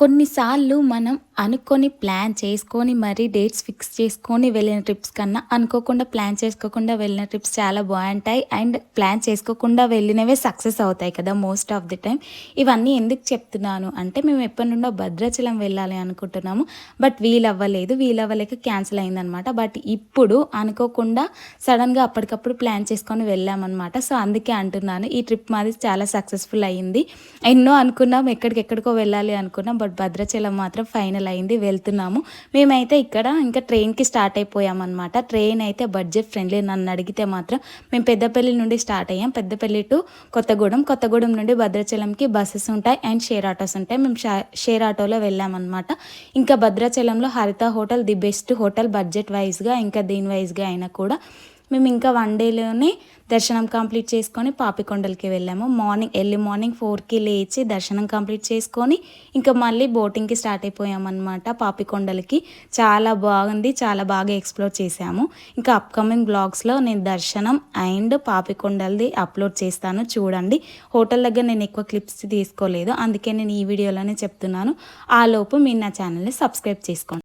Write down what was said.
కొన్నిసార్లు మనం అనుకోని ప్లాన్ చేసుకొని మరీ డేట్స్ ఫిక్స్ చేసుకొని వెళ్ళిన ట్రిప్స్ కన్నా అనుకోకుండా ప్లాన్ చేసుకోకుండా వెళ్ళిన ట్రిప్స్ చాలా బాగుంటాయి. అండ్ ప్లాన్ చేసుకోకుండా వెళ్ళినవే సక్సెస్ అవుతాయి కదా మోస్ట్ ఆఫ్ ది టైం. ఇవన్నీ ఎందుకు చెప్తున్నాను అంటే మేము ఎప్పటి నుండో భద్రాచలం వెళ్ళాలి అనుకుంటున్నాము. బట్ వీలవ్వలేక క్యాన్సిల్ అయిందనమాట. బట్ ఇప్పుడు అనుకోకుండా సడన్గా అప్పటికప్పుడు ప్లాన్ చేసుకొని వెళ్ళామన్నమాట. సో అందుకే అంటున్నాను ఈ ట్రిప్ మాది చాలా సక్సెస్ఫుల్ అయ్యింది. ఎన్నో అనుకున్నాం, ఎక్కడికెక్కడికో వెళ్ళాలి అనుకున్నాం. బట్ భద్రాచలం మాత్రం ఫైనల్ అయింది, వెళ్తున్నాము. మేమైతే ఇక్కడ ఇంకా ట్రైన్కి స్టార్ట్ అయిపోయామన్నమాట. ట్రైన్ అయితే బడ్జెట్ ఫ్రెండ్లీ నన్ను అడిగితే మాత్రం. మేము పెద్దపల్లి నుండి స్టార్ట్ అయ్యాం, పెద్దపల్లి టు కొత్తగూడెం నుండి భద్రాచలంకి బస్సెస్ ఉంటాయి అండ్ షేర్ ఆటోస్ ఉంటాయి. మేము షేర్ ఆటోలో వెళ్ళామన్నమాట. ఇంకా భద్రాచలంలో హరిత hotel the best hotel budget వైజ్గా ఇంకా దీని వైజ్గా అయినా కూడా. మేము ఇంకా 1 డేలోనే దర్శనం కంప్లీట్ చేసుకొని పాపికొండలకి వెళ్ళాము. ఎర్లీ మార్నింగ్ 4కి లేచి దర్శనం కంప్లీట్ చేసుకొని ఇంకా మళ్ళీ బోటింగ్కి స్టార్ట్ అయిపోయామన్నమాట పాపికొండలకి. చాలా బాగుంది, చాలా బాగా ఎక్స్ప్లోర్ చేసాము. ఇంకా అప్కమింగ్ బ్లాగ్స్లో నేను దర్శనం అండ్ పాపికొండలది అప్లోడ్ చేస్తాను, చూడండి. హోటల్ దగ్గర నేను ఎక్కువ క్లిప్స్ తీసుకోలేదు, అందుకే నేను ఈ వీడియోలోనే చెప్తున్నాను. ఆ లోపు మీరు నా ఛానల్ని సబ్స్క్రైబ్ చేసుకోండి.